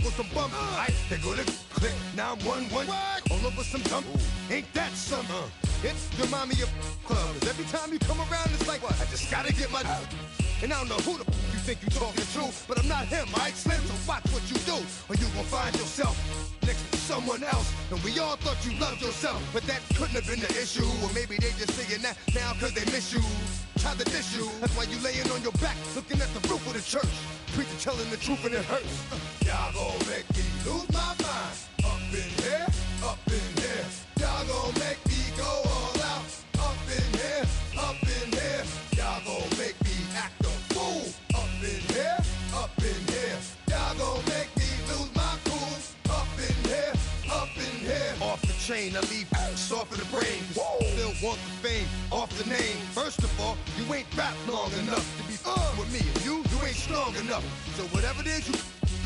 goes some bum. They go to click 911. All over some dump. Ain't that something? It's remind me of clubs. Every time you come around, it's like, I just gotta get my. And I don't know who the you think you talking to, but I'm not him, right, Slim? So watch what you do, or you gon' find yourself next to someone else. And we all thought you loved yourself, but that couldn't have been the issue. Or maybe they just saying that now cause they miss you. Try to diss you, that's why you laying on your back, looking at the roof of the church. Preacher telling the truth and it hurts. Y'all gon' make me lose my mind. Up in here, up in here. Y'all gon' make me go all out. Up in here, up in here. Y'all gon' make me act a fool. Up in here, up in here. Y'all gon' make me lose my cool. Up in here, up in here. Off the chain, I leave soft in the brain. Still want the fame, off the name. First of all, you ain't rap long enough to be with me. And you ain't strong enough. So whatever it is you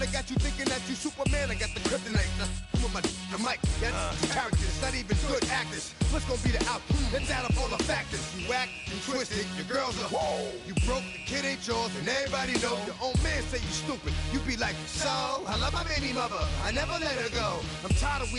I got you thinking that you Superman, I got the kryptonite. With my the mic, that's characters, not even good actors. What's gonna be the outcome? Let's add up all the factors. You act, you twisted, your girls are you broke, the kid ain't yours, and everybody know. Your own man say you stupid. You be like, so, I love my baby mother, I never let her go. I'm tired of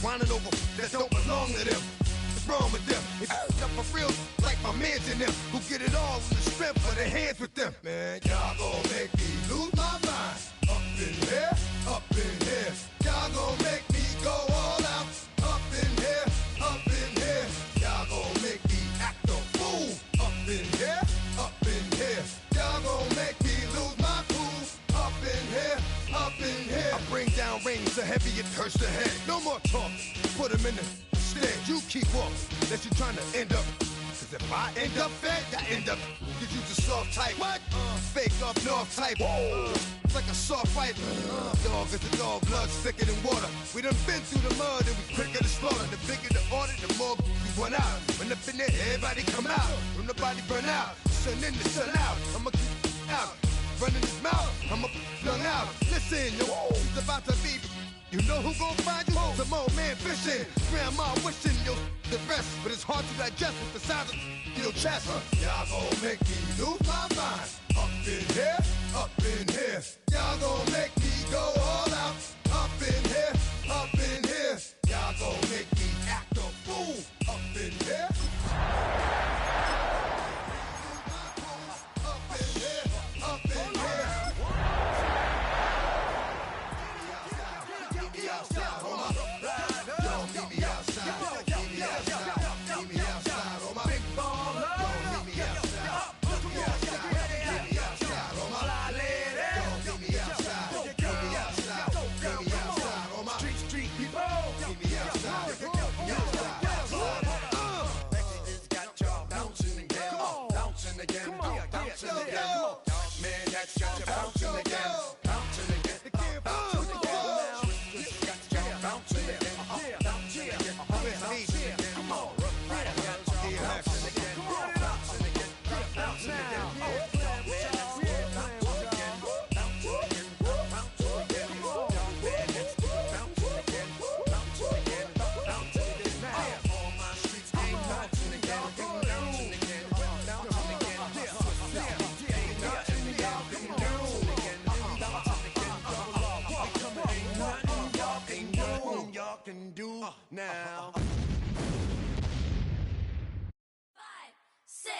whining over that don't belong to them. What's wrong with them? If you up for real, like my mans in them, who get it all in the strength of their hands with them. Man, y'all gon' make me lose my mind. Up in here, up in here. Y'all gon' make me go all out. Up in here, up in here. Y'all gon' make me act a fool. Up in here, up in here. Y'all gon' make me lose my cool. Up in here, up in here. I bring down rain so heavy it hurts the head. No more talk, put him in the stand. You keep walking, that you trying to end up. Cause if I end up fed, I end up. Cause you just soft type. What? Fake up north type. It's like a soft fight. Dog is a dog, blood thicker than water. We done been through the mud and we quicker to slaughter. The bigger the order, the more we run out. When up in there, everybody come out. When nobody burn out, sun in the sun out. I'ma keep out. Running his mouth, I'ma young out. Listen, yo, it's about to be. You know who gon' find you? Some old man fishing. Grandma wishing you'll the best, but it's hard to digest with the sound of your chest. Y'all gon' make me lose my mind. Up in here, up in here. Y'all gon' make me go all out. Up in here, up in here. Y'all gon' make me act a fool. Up in here. Up in here, up in here. Meet me outside, on my yo, meet me outside. Meet me outside, meet me outside, on my big baller. Yo, meet me outside. Meet me outside, meet me outside, on my fly lady. Yo, meet me outside. Meet me outside, meet me outside, on my street people. Meet me outside, meet me outside. It's got y'all bouncing again, bouncing again, bouncing again. Man, that's got you bouncing again, bouncing again, bouncing again. Can do now. 5, 6,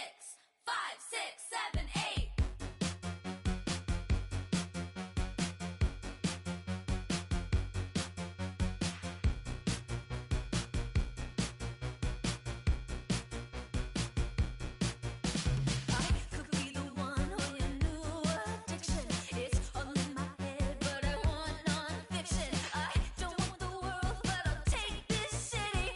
5, 6, 7, 8. I could be the one on your new addiction. It's all in my head, but I want non-fiction. I don't want the world, but I'll take this city.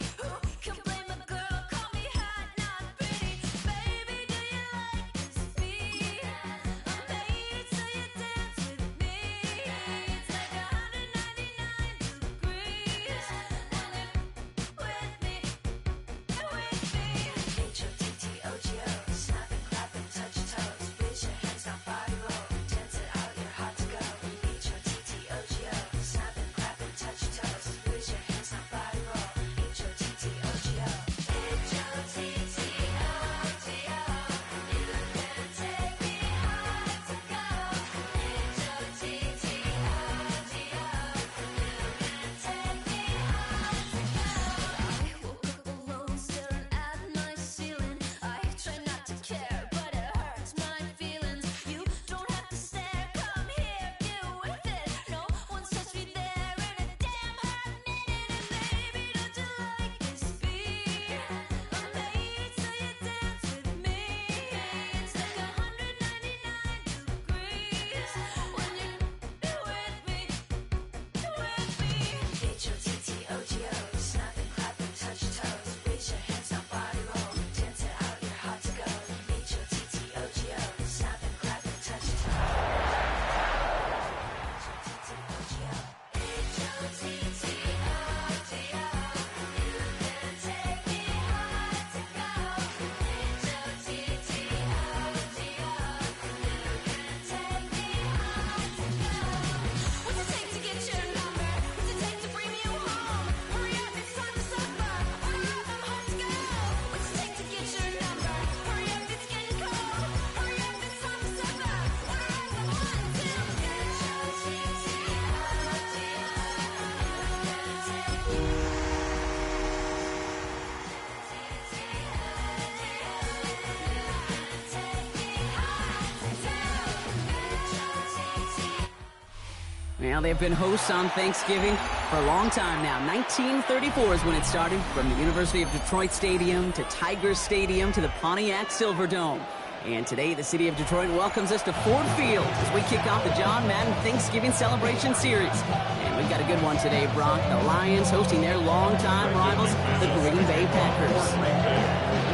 Well, they've been hosts on Thanksgiving for a long time now. 1934 is when it started, from the University of Detroit Stadium to Tiger Stadium to the Pontiac Silverdome. And today, the city of Detroit welcomes us to Ford Field as we kick off the John Madden Thanksgiving Celebration Series. And we've got a good one today, Brock. The Lions hosting their longtime rivals, the Green Bay Packers.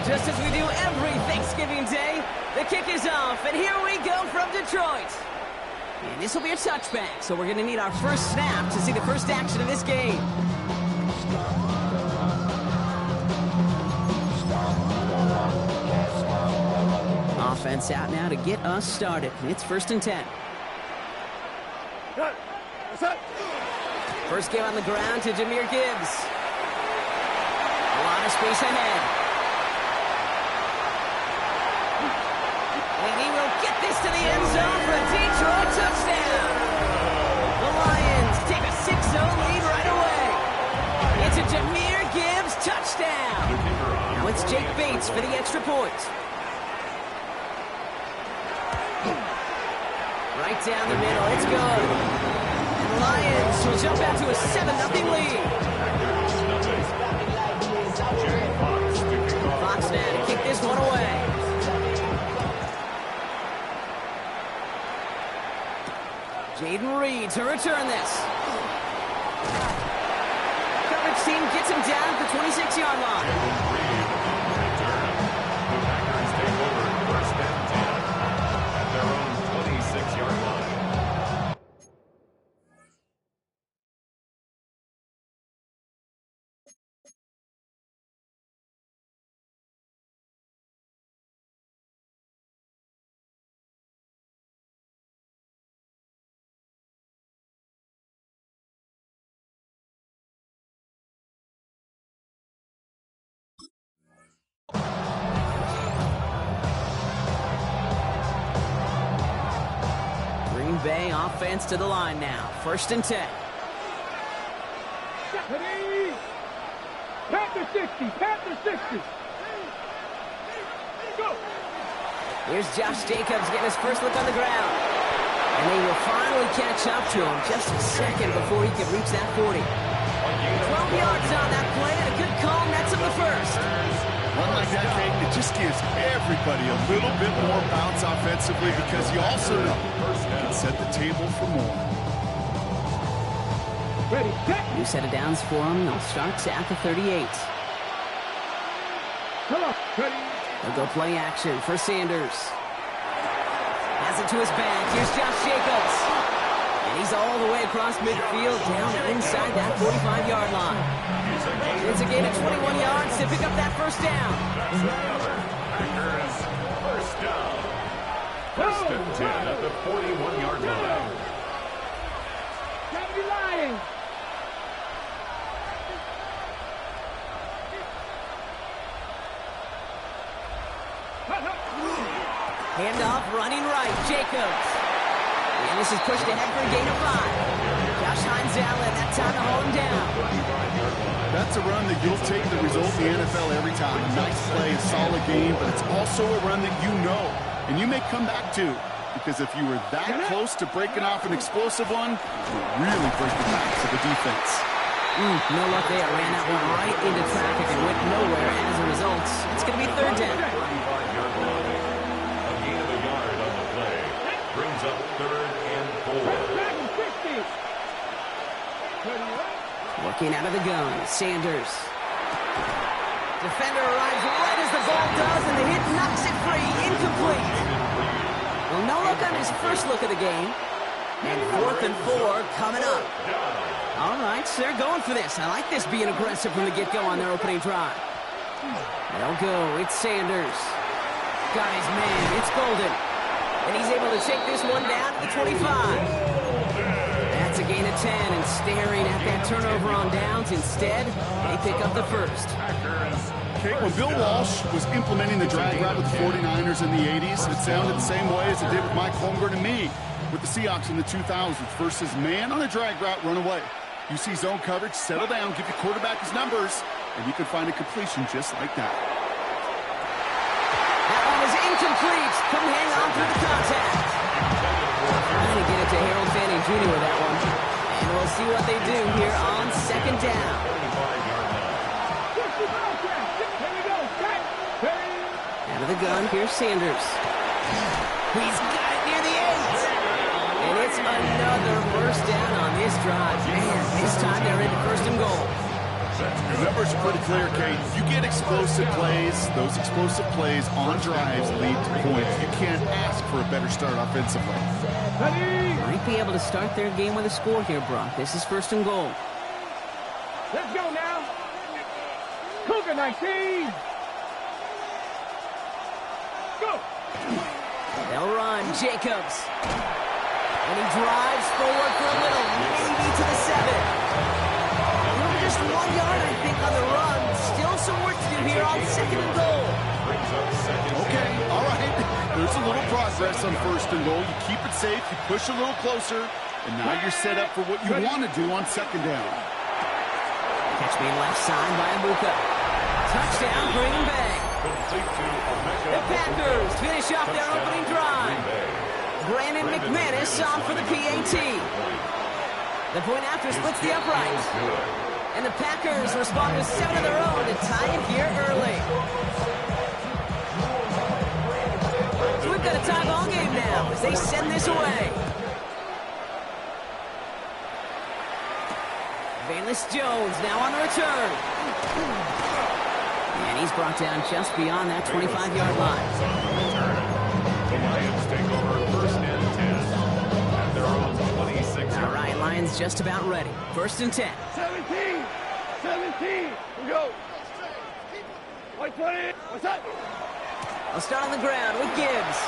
Just as we do every Thanksgiving Day, the kick is off, and here we go from Detroit. And this will be a touchback, so we're going to need our first snap to see the first action of this game. Offense out now to get us started. It's 1st and 10. First game on the ground to Jahmyr Gibbs. A lot of space ahead. And he will get this to the end zone for a Detroit touchdown. The Lions take a 6-0 lead right away. It's a Jahmyr Gibbs touchdown. Now it's Jake Bates for the extra point. Right down the middle, it's good. And the Lions will jump out to a 7-0 lead. Fox now to kick this one away. Jaden Reed to return this. Coverage team gets him down at the 26-yard line. Green Bay offense to the line now. 1st and 10. Panther 60, Panther 60. Go. Here's Josh Jacobs getting his first look on the ground. And they will finally catch up to him just a second before he can reach that 40. 12 yards on that play and a good call nets him the first. One like that, Kate, it just gives everybody a little bit more bounce offensively because you also know you can set the table for more. Ready, set. New set of downs for him. They'll start at the 38. Come on, ready. They'll go play action for Sanders. Has it to his back. Here's Josh Jacobs. And he's all the way across midfield down inside that 45-yard line. It's a gain of 21 yards to pick up that first down. First down. 1st and 10 at the 41-yard line. County Lions. Handoff running right. Jacobs. And this is pushed ahead for a gain of 5. Josh Hines Allen, that time to hold him down. That's a run that you'll take the result in the NFL every time. A nice play, a solid game, but it's also a run that you know, and you may come back to, because if you were that close to breaking off an explosive one, you'll really break the backs of the defense. No luck there. Ran that one right into traffic and went nowhere. And as a result, it's going to be 3rd down. A gain of a yard on the play brings up 3rd and 4. Looking out of the gun, Sanders. Defender arrives right as the ball does, and the hit knocks it free. Incomplete. Well, no look on his first look of the game. And 4th and 4 coming up. All right, so they're going for this. I like this being aggressive from the get-go on their opening drive. They'll go. It's Sanders. Got his man. It's Golden. And he's able to take this one down to the 25. That's a gain of 10, and staring at that turnover on downs. Instead, they pick up the first. Kate, when Bill Walsh was implementing the drag route with the 49ers in the 80s, it sounded the same way as it did with Mike Holmgren and me with the Seahawks in the 2000s versus man on a drag route, run away. You see zone coverage, settle down, give your quarterback his numbers, and you can find a completion just like that. That one is incomplete. Couldn't hang on through the contact. Trying to get it to Harold Fanning Jr. with that one. And we'll see what they do here on second down. 45-yard line. Here we go. Out of the gun, here's Sanders. He's got it near the 8. And it's another first down on this drive. Man, this time they're into first and goal. The numbers are pretty clear, Kate. You get explosive plays. Those explosive plays on drives lead to points. You can't ask for a better start offensively. Might be able to start their game with a score here, Brock. This is first and goal. Let's go now. Cougar 19. Go. They'll run. Jacobs. And he drives forward for a little, maybe to the 7. Just 1 yard, I think, on the run. Still some work to do here on second and goal. Okay, all right. There's a little progress on first and goal. You keep it safe, you push a little closer, and now you're set up for what you want to do on second down. Catch me left side by Abuka. Touchdown, Green Bay. The Packers finish off their opening drive. Brandon McManus on for the PAT. The point after splits the uprights. And the Packers respond with 7 of their own to tie it here early. So we've got a tie ball game now as they send this away. Valus Jones now on the return. And he's brought down just beyond that 25-yard line. The Lions take over first and 10 at their own 26. All right, Lions just about ready. First and 10. 17. We go. 120. What's up? I'll start on the ground with Gibbs.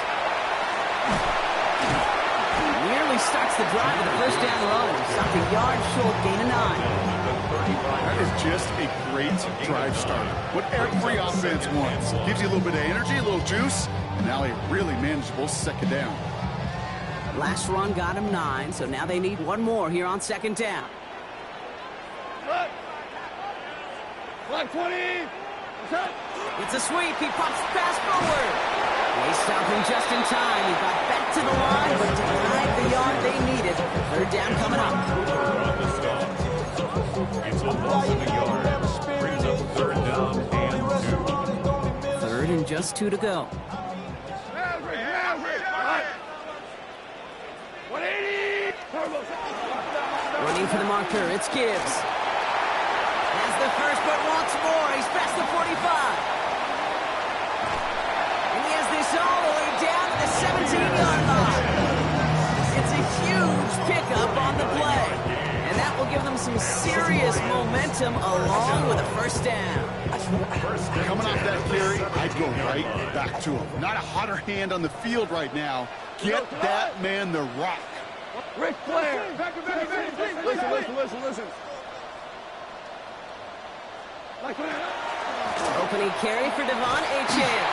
Nearly starts the drive with a first down run. Stopped a yard short, gain of 9. That is just a great drive starter. What every offense wants. Gives you a little bit of energy, a little juice, and now a really manageable second down. Last run got him 9, so now they need one more here on second down. 120. What's up? It's a sweep. He pops the pass forward. They stop him just in time. He got back to the line, but denied the yard they needed. Third down coming up. On the stop. It's a loss of a yard. Brings up third down and 2. Third and just 2 to go. Average. 180. Running for the marker, it's Gibbs. Has the first, but wants more. He's past the 45. And he has this all the way down to the 17-yard line. It's a huge pickup on the play. And that will give them some serious momentum along with a first down. Coming off that carry, I'd go right back to him. Not a hotter hand on the field right now. Get that man the rock. Ric Flair. Listen. Opening carry for Devon Achane.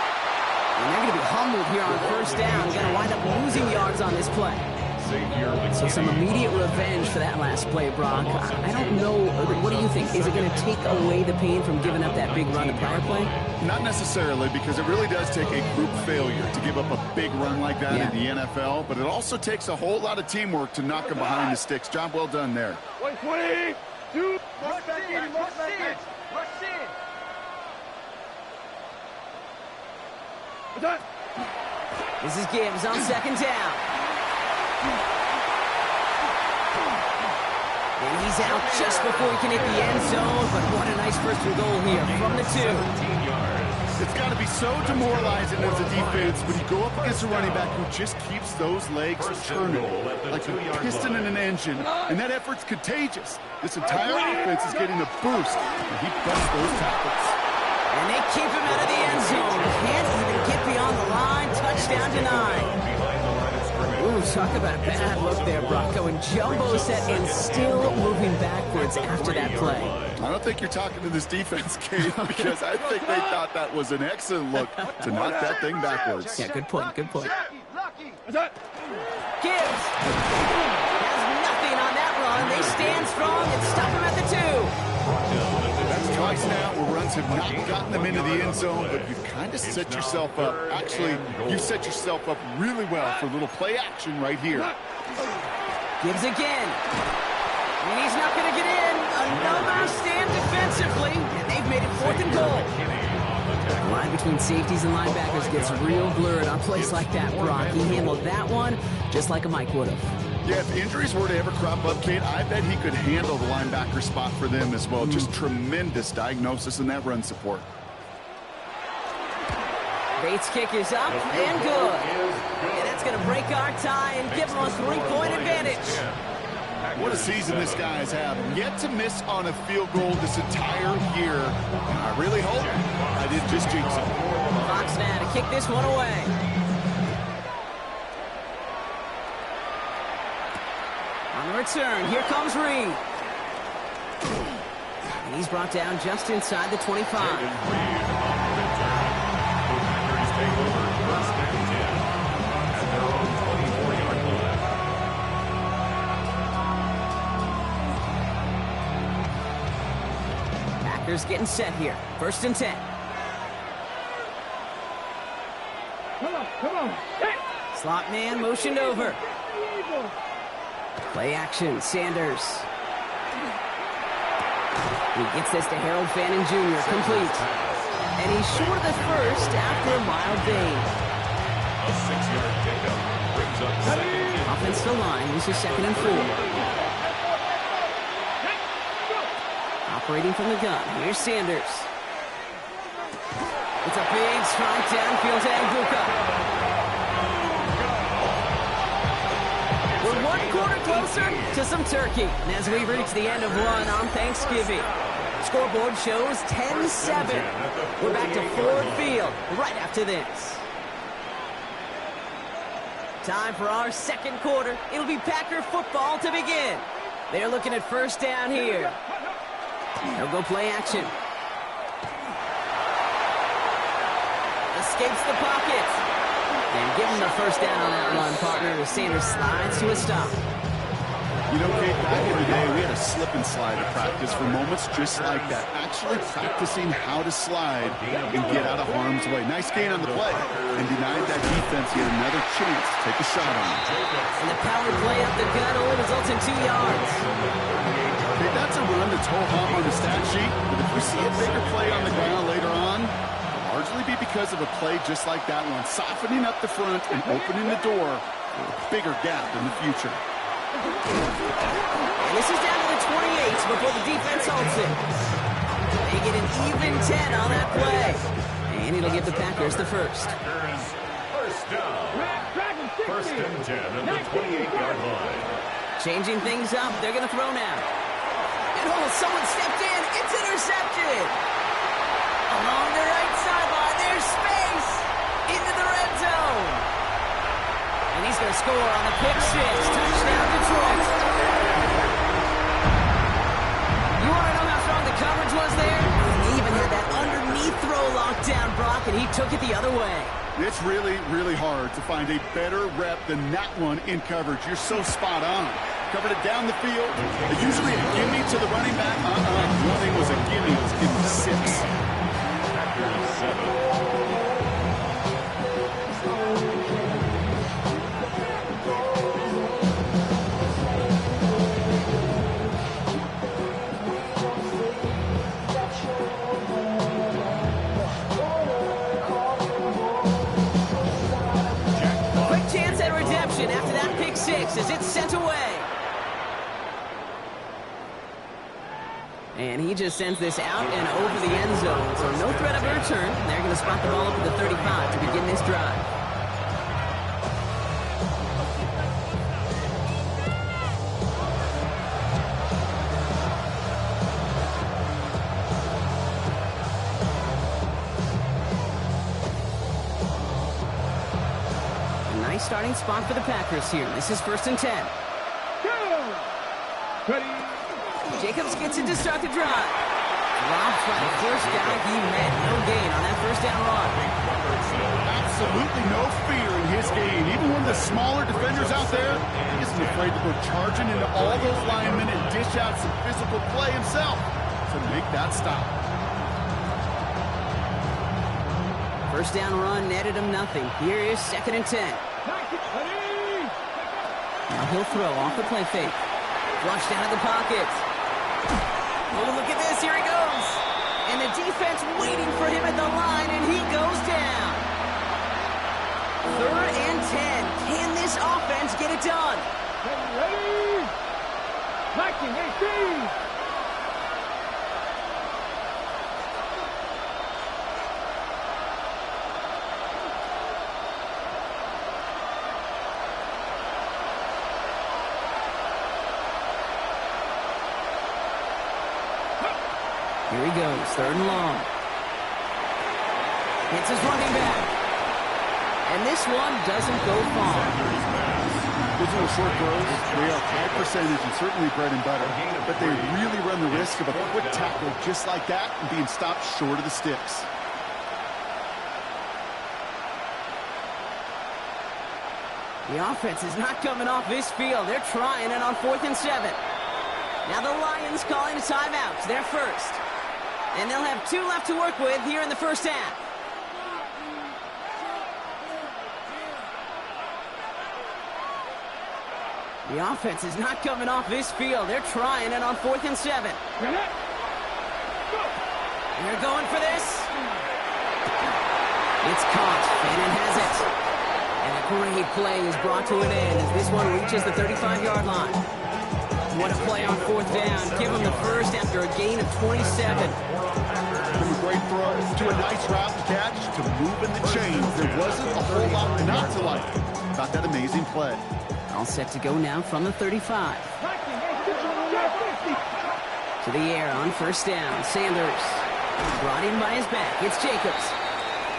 And they're going to be humbled here on first down. Going to wind up losing yards on this play. So some immediate revenge for that last play, Brock. I don't know. What do you think? Is it going to take away the pain from giving up that big run the prior play? Not necessarily, because it really does take a group failure to give up a big run like that in the NFL. But it also takes a whole lot of teamwork to knock him behind the sticks. Job well done there. 120. Dude. Rush in. What's up? This is Gibbs on second down. And he's out just before he can hit the end zone, but what a nice first and goal here from the 2. It's got to be so demoralizing as a defense when you go up against a running back who just keeps those legs turning like a piston in an engine, and that effort's contagious. This entire offense is getting a boost, and he busts those tackles. And they keep him out of the end zone. Can't even get beyond the line. Touchdown to 9. Ooh, talk about a bad look there, Brock. Going jumbo set and still moving backwards after that play. I don't think you're talking to this defense, Kate, because I think they thought that was an excellent look to knock that thing backwards. Yeah, good point. What's up? Gibbs has nothing on that run. They stand strong and stop him at the 2. That's twice now where runs have not gotten them into the end zone, but you've kind of set yourself up. Actually, you set yourself up really well for a little play action right here. Gibbs again. between safeties and linebackers gets real blurred on plays like that, Brock. He handled that one just like a Mike would have. Yeah, if injuries were to ever crop up, Kate, I bet he could handle the linebacker spot for them as well. Just tremendous diagnosis in that run support. Bates' kick is up and good. And that's going to break our tie and give them a 3-point advantage. What a season this guy has had. Yet to miss on a field goal this entire year. And I really hope I didn't just jinx him. Fox now to kick this one away. On the return, here comes Reed. And he's brought down just inside the 25. Packers getting set here. 1st and 10. Come on. Hey. Slot man motioned over. Play action, Sanders. He gets this to Harold Fannin Jr. complete. And he's short of the first after a mild gain. A 6-yard pickup brings up 2nd. Offensive line uses 2nd and 4. Operating from the gun, here's Sanders. It's a big strike downfield to Aguka. We're 1 quarter closer to some turkey. And as we reach the end of one on Thanksgiving, scoreboard shows 10-7. We're back to Ford Field right after this. Time for our 2nd quarter. It'll be Packer football to begin. They're looking at 1st down here. They'll go play action. Escapes the pocket. And give him the 1st down on that run, partner. As Sanders slides to a stop. You know, Kate, back in the day, we had a slip and slide at practice for moments just like that. Actually practicing how to slide and get out of harm's way. Nice gain on the play. And denied that defense yet another chance to take a shot on him. And the power play up the gut only results in 2 yards. Okay, that's a run that's ho-hum on the stat sheet. But if we see a bigger play on the ground later on, it'll largely be because of a play just like that one. Softening up the front and opening the door for a bigger gap in the future. And this is down to the 28 before the defense halts it. They get an even 10 on that play. And it'll give the Packers the 1st. First down. 1st and 10 at the 28-yard line. Changing things up. They're going to throw now. And someone stepped in. It's intercepted. Along the right sideline. There's space. Into the red zone. And he's going to score on the pick 6. Touchdown, Detroit. You want to know how strong the coverage was there? He even had that underneath throw locked down, Brock, and he took it the other way. It's really, really hard to find a better rep than that one in coverage. You're so spot on. Covered it down the field. Usually a gimme to the running back. One thing was a gimme. It was gimme 6. Packers 7. After that pick 6 as it's sent away. And he just sends this out and over the end zone. So no threat of a return. They're going to spot the ball up at the 35 to begin this drive. Starting spot for the Packers here. This is 1st and 10. Jacobs gets it to start the drive. Drops by the 1st down. He met no gain on that 1st down run. Absolutely no fear in his game. Even one of the smaller defenders out there, he isn't afraid to go charging into all those linemen and dish out some physical play himself to make that stop. 1st down run netted him nothing. Here is 2nd and 10. Now he'll throw off the play fake. Flushed out of the pocket. Oh, look at this. Here he goes. And the defense waiting for him at the line, and he goes down. 3rd and 10. Can this offense get it done? Ready? Marking 18. Here he goes, 3rd and long. It's his running back. And this one doesn't go far. Those little short throws, they are high percentage and certainly bread and butter, but they really run the risk of a quick tackle just like that and being stopped short of the sticks. The offense is not coming off this field. They're trying it on 4th and 7. Now the Lions calling a timeout. They're first. And they'll have 2 left to work with here in the first half. The offense is not coming off this field. They're trying it on 4th and 7. They're going for this. It's caught. Fannin has it. And a great play is brought to an end as this one reaches the 35-yard line. What a play on 4th down. Give him the first after a gain of 27. From a great throw to a nice route to catch to moving the chains. There wasn't a whole lot not to like about that amazing play. All set to go now from the 35. To the air on 1st down. Sanders brought in by his back. It's Jacobs.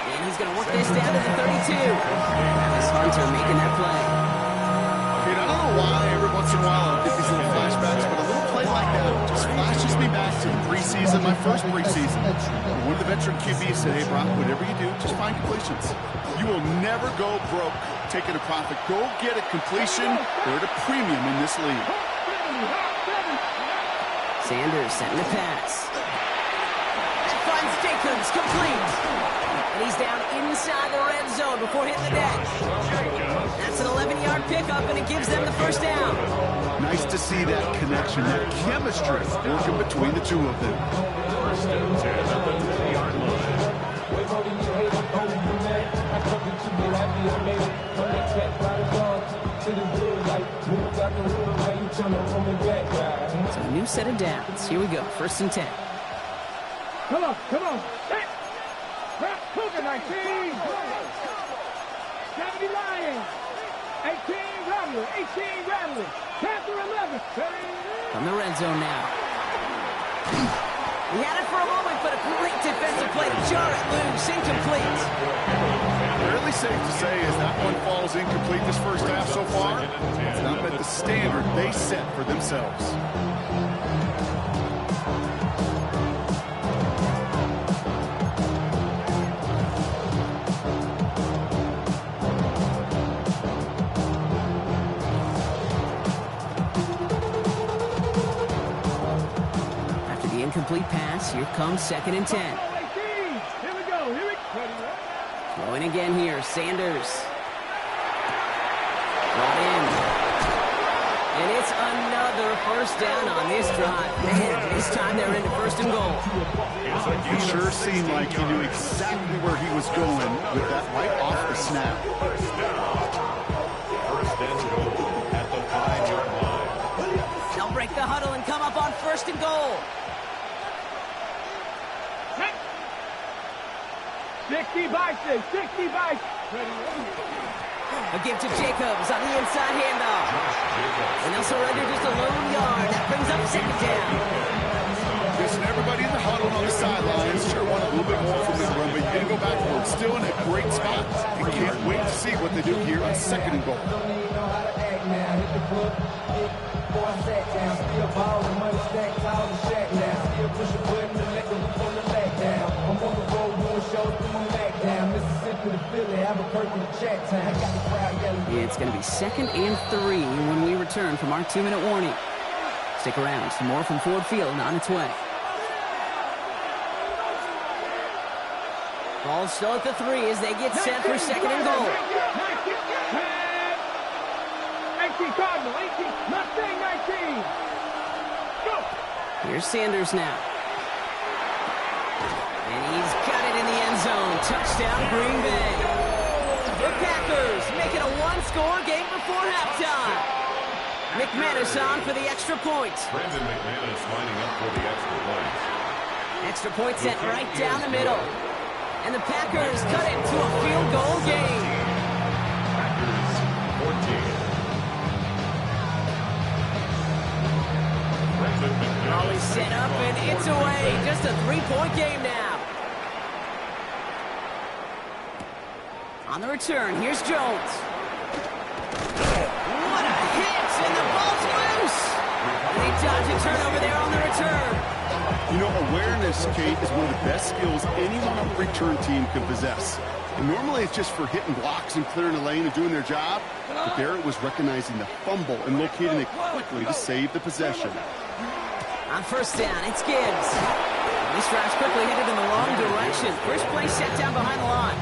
And he's going to work this down to the 32. Travis Hunter making that play. I don't know why every once in a while I'll get these little flashbacks, but a little play like that just flashes me back to the preseason, my first preseason. One of the veteran QBs said, hey, Brock, whatever you do, just find completions. You will never go broke taking a profit. Go get a completion. They're at a premium in this league. Sanders setting the pass. Finds Jacobs, complete. And he's down inside the red zone before hitting the deck. That's an 11-yard pickup, and it gives them the first down. Nice to see that connection, that chemistry working between the two of them. 1st and 10 at the 10-yard line. So a new set of downs. Here we go, 1st and 10. Come on, come on. Hey! Cougar 19. 70 Lions. 18 Rattler. 18 Rattler. Panther 11. From the red zone now. He had it for a moment, but a great defensive play to jar it loose. Incomplete. Fairly safe to say as that one falls incomplete this first half so far, it's not met the standard they set for themselves. Incomplete pass. Here comes 2nd and 10. Here we go. Here we go. Throwing again here. Sanders. Brought in. And it's another first down on this drive. Man, this time they're into 1st and goal. It sure seemed like he knew exactly where he was going with that right off the snap. 1st and goal at the 5-yard line. They'll break the huddle and come up on 1st and goal. 60 by 6. 60 by 6. A give to Jacobs on the inside handoff. And they'll surrender just a lone yard. That brings up 2nd down. Listen, everybody in the huddle on the sidelines sure want a little bit more from this run, but you didn't go backward. Still in a great spot. And can't wait to see what they do here on 2nd and goal. It's going to be 2nd and 3 when we return from our 2-minute warning. Stick around for more from Ford Field on its way. Ball still at the 3 as they get set for 2nd and goal. 18 Cardinal. 18. Mustang 19. Go. Here's Sanders now. And he's got it in the end zone. Touchdown, Green Bay. The Packers make it a one-score game before halftime. McManus on for the extra point. Brandon McManus lining up for the extra point. Extra point sent right down the middle. And the Packers cut it to a field goal game. Packers 14. Brandon McManus. Always set up and it's away. Just a three-point game now. On the return, here's Jones. What a hit, and the ball's loose. And they dodge a turnover there on the return. You know, awareness, Kate, is one of the best skills anyone on the return team can possess. And normally it's just for hitting blocks and clearing a lane and doing their job. But there it was recognizing the fumble and locating it quickly to save the possession. On first down, it's Gibbs. This drive's quickly headed in the wrong direction. First play set down behind the line.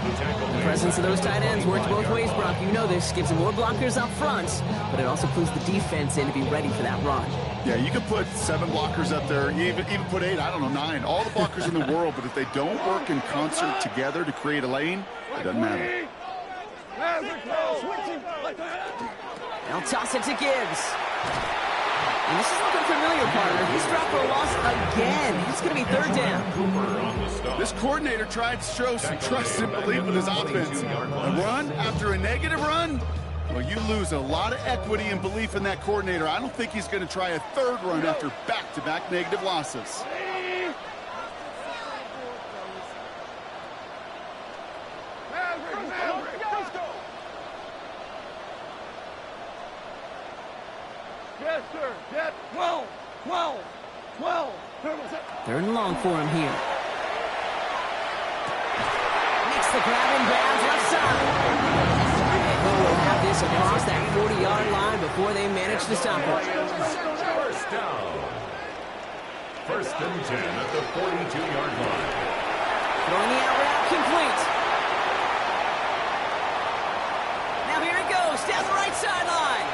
The presence of those tight ends works both ways, Brock. You know this. Gives them more blockers up front, but it also clues the defense in to be ready for that run. Yeah, you can put 7 blockers up there, even put 8, I don't know, 9. All the blockers in the world, but if they don't work in concert together to create a lane, it doesn't matter. They'll toss it to Gibbs. And this is looking familiar, partner. He's dropped for a loss again. It's going to be third down. This coordinator tried to show some trust and belief in his offense. A run after a negative run? Well, you lose a lot of equity and belief in that coordinator. I don't think he's going to try a third run after back-to-back negative losses. Yes, sir. Yes. 12. 12. 12. Third and long for him here. Makes the grab in bounds left side. And he will have this across that 40-yard line before they manage to stop it. First down. First and 10 at the 42-yard line. Throwing the out route complete. Now here it goes down the right sideline.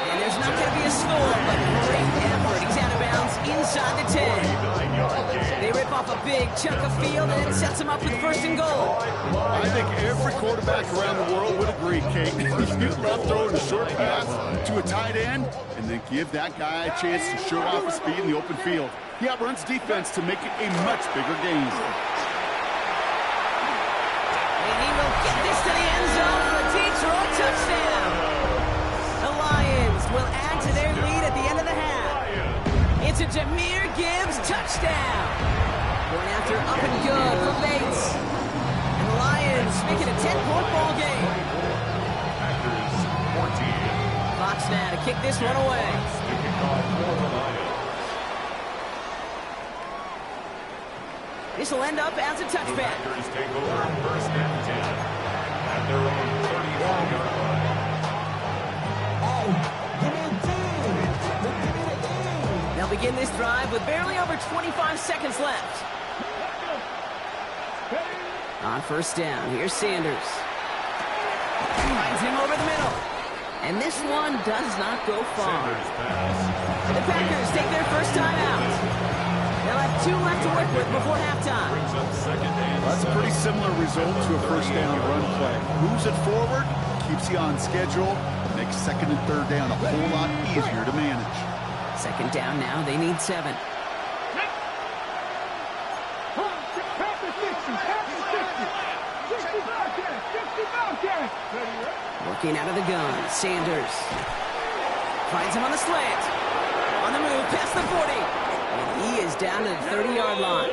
And there's not going to be a score, but great effort. He's out of bounds inside the 10. They rip off a big chunk of field and it sets him up with first and goal. I think every quarterback around the world would agree, Kate. You love throwing a short pass to a tight end and then give that guy a chance to show off his speed in the open field. He outruns defense to make it a much bigger game. And he will get this to the end zone for a Detroit touchdown. The Lions will add to their lead at the end of the half. It's a Jahmyr Gibbs touchdown. Going after up and good for Bates. And the Lions make it a 10-point ball game. Packers 14. Fox now to kick this one away. Kicking off for the Lions. This will end up as a The touchback. Packers take over first and 10 at their own 31-yard line. They'll begin this drive with barely over 25 seconds left. On first down, here's Sanders. Finds him over the middle. And this one does not go far. Sanders pass. The Packers take their first time out. They'll have 2 left to work with before halftime. Brings up second and That's a pretty similar result to a first down run play. Moves it forward, keeps you on schedule, makes second and third down a whole lot easier to manage. Second down now, they need 7. Working out of the gun, Sanders. Finds him on the slant. On the move, past the 40. And he is down to the 30-yard line.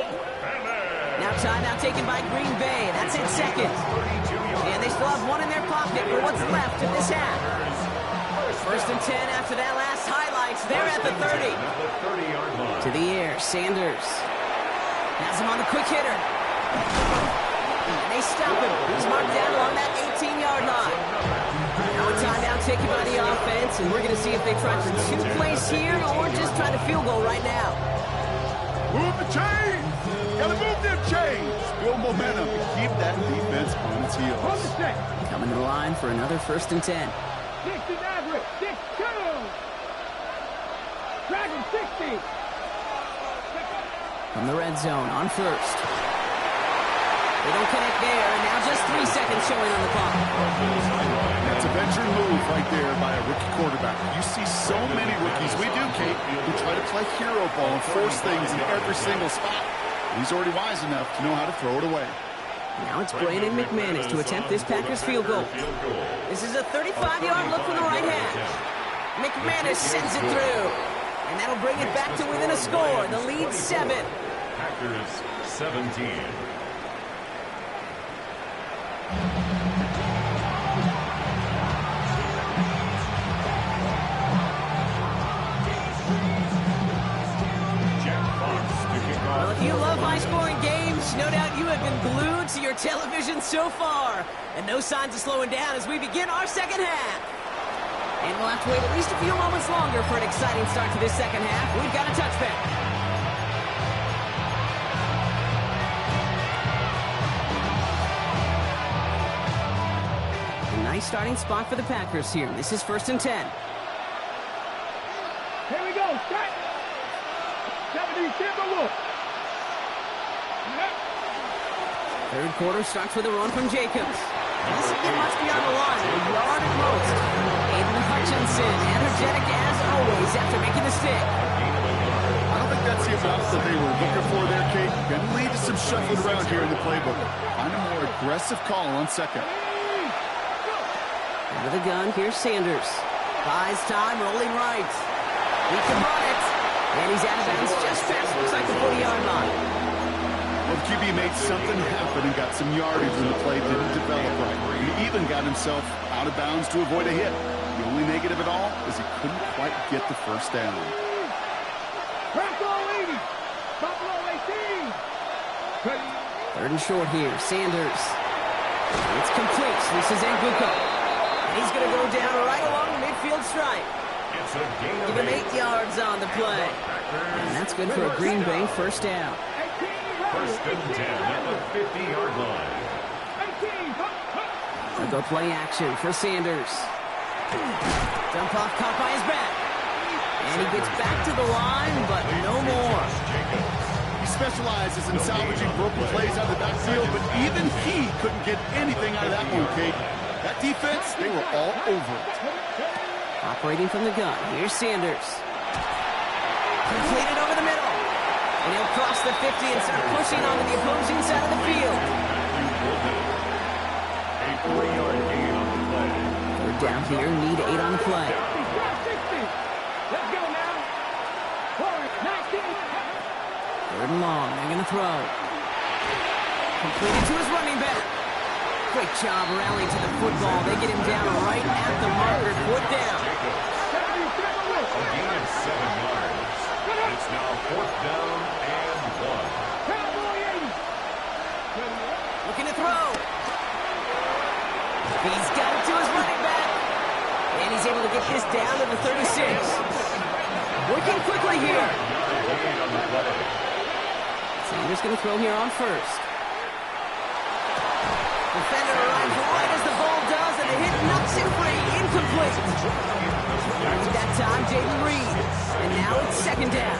Now timeout taken by Green Bay. That's in second. And they still have 1 in their pocket for what's left of this half. First and 10 after that last highlights. They're at the 30. To the air, Sanders. Has him on the quick hitter. And they stop him. He's marked down along that 18-yard line. Now a timeout taken by the offense, and we're going to see if they try for 2 plays here or just try to field goal right now. Move the chains! Gotta move them chains! Build momentum and keep that defense on its heels. Coming to the line for another first and 10. 60 Maverick, 6-2. Dragon 60. from the red zone on first. They don't connect there, and now just 3 seconds showing on the clock. That's a veteran move right there by a rookie quarterback. You see so many rookies, we do, Kate, who try to play hero ball and force things in every single spot. He's already wise enough to know how to throw it away. Now it's Brandon McManus to attempt this Packers field goal. This is a 35-yard look from the right hash. McManus sends it through. And that'll bring it back to within a score. The lead 7. Packers 17. Well, if you love high-scoring games, no doubt you have been glued to your television so far. And no signs of slowing down as we begin our second half. And we'll have to wait at least a few moments longer for an exciting start to this second half. We've got a touchback. A nice starting spot for the Packers here. This is 1st and 10. Here we go. Strike. 70 Timberwolves. Third quarter starts with a run from Jacobs. Doesn't get much beyond the line, a yard at most. Aiden Hutchinson, energetic as always after making the stick. I don't think that's the amount that they were looking for there, Kate. Going to lead to some shuffling around here in the playbook. Find a more aggressive call on second. Under the gun, here's Sanders. Buys time, rolling right. He can run it. And he's out of bounds just past, looks like the 40-yard line. Well, the QB made something happen and got some yardage when the play didn't develop right. He even got himself out of bounds to avoid a hit. The only negative at all is he couldn't quite get the first down. Buffalo 80. Buffalo 18. 3rd and short here, Sanders. It's complete. This is Nguko. He's going to go down right along the midfield stripe. Give him 8 yards on the play. And that's good for a Green Bay first down. 1st and 10 at the 50-yard line. They'll go play action for Sanders. Dump off caught by his back. And he gets back to the line, but no more. He specializes in salvaging broken plays out of the backfield, but even he couldn't get anything out of that one, Kate. That defense, they were all over it. Operating from the gun, here's Sanders. Completed over the middle. And he'll cross the 50 and start pushing onto the opposing side of the field. A 3-yard gain on the play. They're down here, need 8 on the play. 60. Let's go now. 19. 3rd and long, they're going to throw. Completed to his running back. Great job rallying to the football. They get him down right at the marker. Foot down. A gain of 7 yards. It's now 4th down and 1. Looking to throw. He's got it to his running back. And he's able to get this down to the 36. Working quickly here. Sanders going to throw here on first. Defender arrives right as the ball does, and the hit knocks it free. Incomplete. At that time, Jaden Reed. And now it's 2nd down.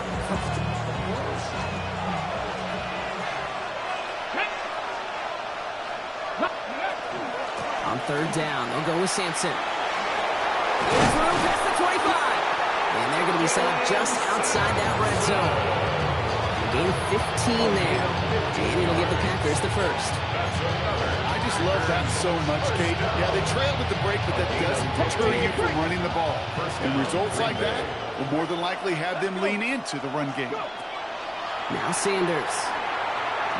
On 3rd down, they'll go with Sampson. He's through past the 25. And they're going to be set up just outside that red zone. Gain 15 there. And it'll give the Packers the first. I just love that so much, Kate. Yeah, they trailed with the break, but that doesn't deter you from running the ball. And results like that will more than likely have them lean into the run game. Now Sanders.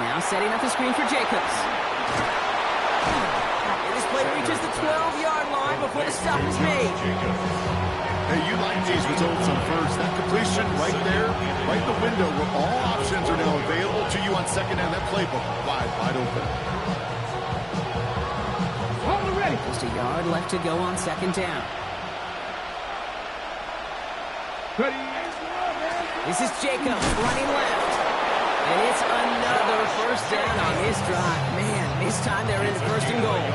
Now setting up the screen for Jacobs. And this play reaches the 12-yard line before the stop is made. Hey, you like these results on first. That completion right there, right in the window where all options are now available to you on second down. That playbook wide open. Just a yard left to go on 2nd down. This is Jacobs running left. And it's another first down on this drive. Man, this time they're in 1st and goal.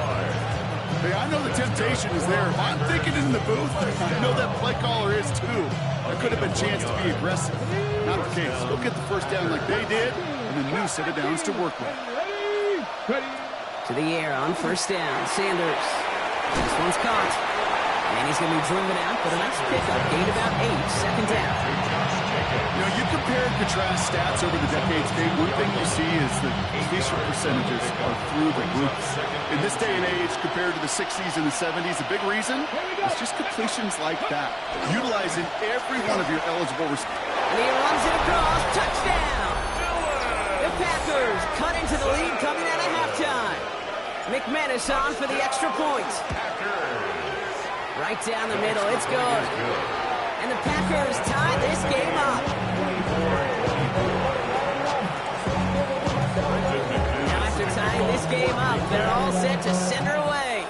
Hey, I know the temptation is there. If I'm thinking in the booth, I know that play caller is too. There could have been a chance to be aggressive. Not the case. Go get the first down like they did, and a new set of downs to work with. To the air on first down. Sanders. This one's caught. And he's going to be driven out, but a nice pickup. Gained about 8, second down. You know, you compare and contrast stats over the decades, Dave. One thing you see is that completion percentages are through the roof. In this day and age, compared to the 60s and the 70s, a big reason is just completions like that. Utilizing every one of your eligible And he runs it across. Touchdown! The Packers cut into the lead coming out of halftime. McManus on for the extra point. Right down the middle. It's good. And the Packers tie this game up. Now after tying this game up, they're all set to send her away.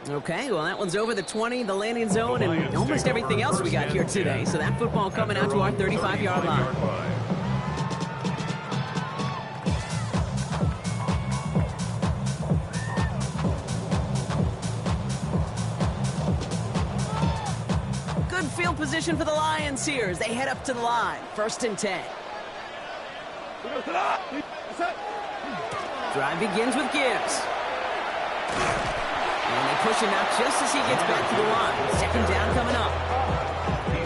Okay, well, that one's over the 20, the landing zone, and almost everything else we got here today. So that football coming out to our 35-yard line. Good field position for the Lions here as they head up to the line. 1st and 10. Drive begins with Gibbs. And they push him out just as he gets back to the line. 2nd down coming up.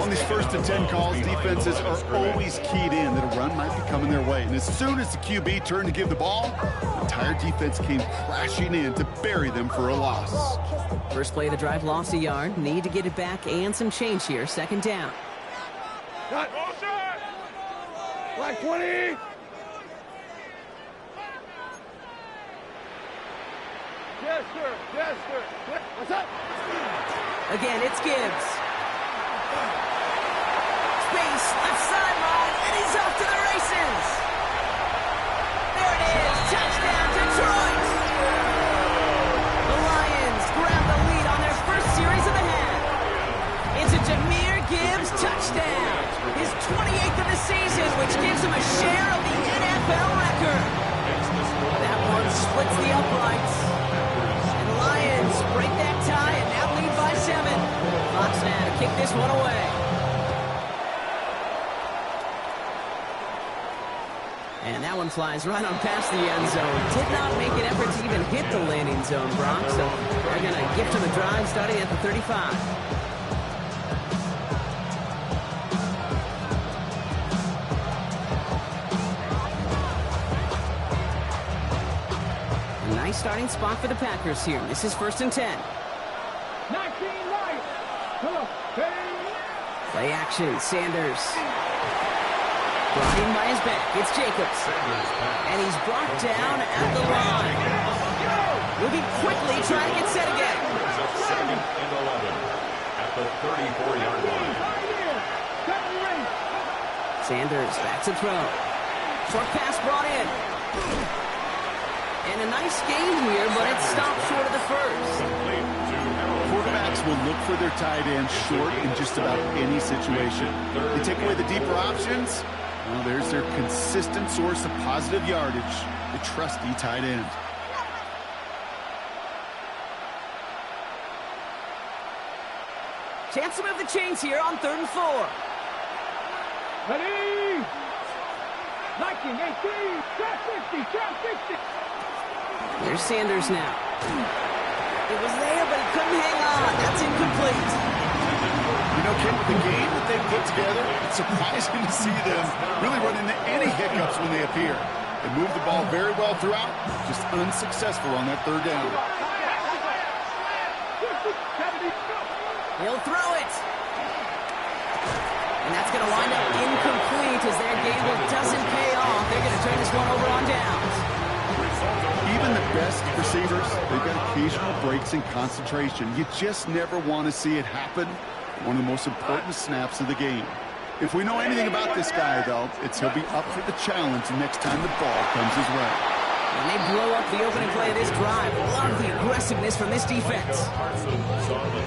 On these 1st and 10 calls, defenses are always keyed in that a run might be coming their way. And as soon as the QB turned to give the ball, the entire defense came crashing in to bury them for a loss. First play of the drive lost a yard. Need to get it back and some change here. 2nd down. Cut. Black 20. Yes, sir. Yes, sir. What's up? Again, it's Gibbs. Space, left sideline, and he's off to the races. There it is. Touchdown, Detroit. The Lions grab the lead on their first series of the half. It's a Jahmyr Gibbs touchdown. His 28th of the season, which gives him a share of the NFL record. That one splits the uprights. And the Lions break that tie and now lead by 7. Fox now to kick this one away. And that one flies right on past the end zone. Did not make an effort to even hit the landing zone, Brock. So they're going to gift him a drive starting at the 35. A nice starting spot for the Packers here. This is 1st and 10. 19 right. Come on. Hey. Play action. Sanders. Brought in by his back. It's Jacobs. And he's brought down at the line. Moving quickly, trying to get set again. 2nd and 11 at the 34-yard line. Sanders back to throw. Short pass brought in. And a nice gain here, but it stopped short of the first. Quarterbacks will look for their tight end short in just about any situation. They take away the deeper options. Well, there's their consistent source of positive yardage, the trusty tight end. Chance to move the chains here on 3rd and 4. Ready. 19, 18, trap 60, trap 60. There's Sanders now. It was there, but he couldn't hang on. That's incomplete. You know, Ken, with the game that they've put together, it's surprising to see them really run into any hiccups when they appear. They move the ball very well throughout, just unsuccessful on that 3rd down. He'll throw it. And that's going to wind up incomplete as their gamble doesn't pay off. They're going to turn this one over on downs. Even the best receivers, they've got occasional breaks in concentration. You just never want to see it happen. One of the most important snaps of the game. If we know anything about this guy, though, it's he'll be up for the challenge next time the ball comes his way. And they blow up the opening play of this drive. Love the aggressiveness from this defense.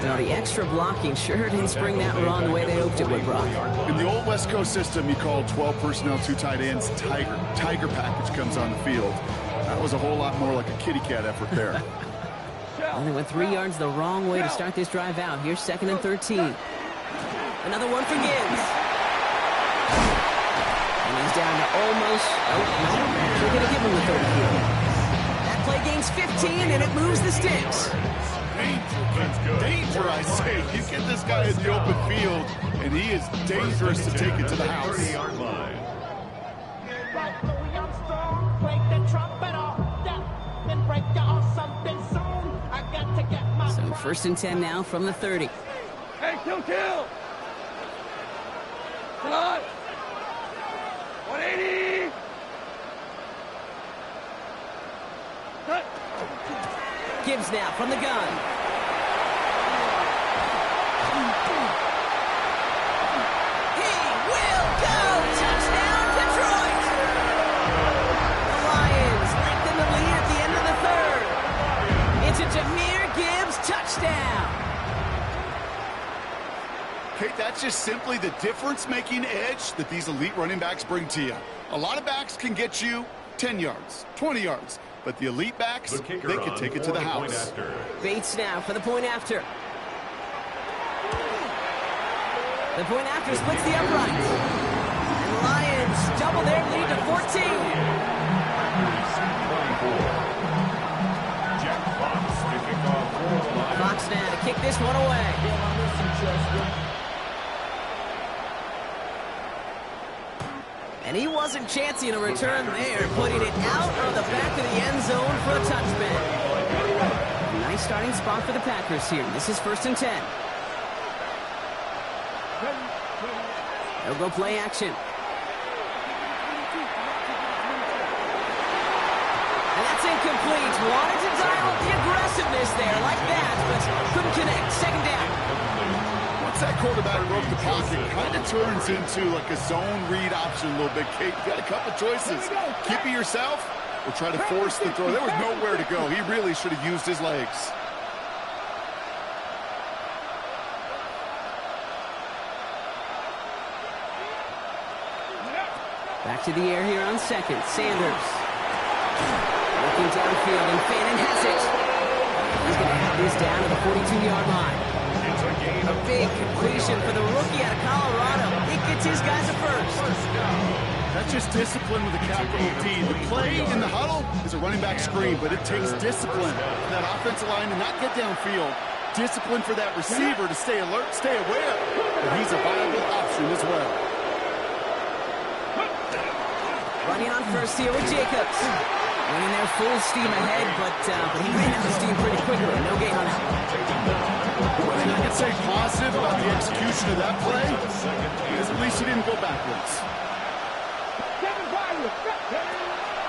Now, the extra blocking sure didn't spring that run the way they hoped it would, Brock. In the old West Coast system, you call 12 personnel, 2 tight ends, Tiger. Tiger package comes on the field. That was a whole lot more like a kitty cat effort there. And they went 3 yards the wrong way to start this drive out. Here's 2nd and 13. Another one for Gibbs. And he's down to almost... Oh, no. They're going to give him the 30 here. That play gains 15, and it moves the sticks. Danger, I say. You get this guy in the open field, and he is dangerous to take it to the house. 30-yard line. So 1st and 10 now from the 30. Hey, kill! Come on! 180! Cut! Gibbs now from the gun. He will go! Touchdown, Detroit! The Lions lengthen the lead at the end of the 3rd. It's a Jahmyr Gibbs touchdown. Kate, that's just simply the difference-making edge that these elite running backs bring to you. A lot of backs can get you 10 yards, 20 yards, but the elite backs, they can take it to the house. Bates now for the point after. The point after splits the uprights. And the Lions double their lead to 14. 24. Jack Fox to kick off for the Lions. Fox now to kick this one away. And he wasn't chancing a return there, putting it out of the back of the end zone for a touchback. A nice starting spot for the Packers here. This is 1st and 10. They'll go play action. And that's incomplete. Wanted to dial up the aggressiveness there like that, but couldn't connect. 2nd down. Once that quarterback broke the pocket, it kind of turns into like a zone read option a little bit. Kate, you got a couple choices. Keep it yourself or try to force the throw. There was nowhere to go. He really should have used his legs. Back to the air here on 2nd. Sanders. Looking downfield, and Fannin has it. He's going to have this down to the 42-yard line. A big completion for the rookie out of Colorado. It gets his guys a first. That's just discipline with a capital D. The play in the huddle is a running back screen, but it takes discipline for that offensive line to not get downfield. Discipline for that receiver to stay alert, stay aware. But he's a viable option as well. Running on first here with Jacobs. Running there full steam ahead, but he ran out of steam pretty quickly. No gain on that. One thing I can say positive about the execution of that play is at least he didn't go backwards.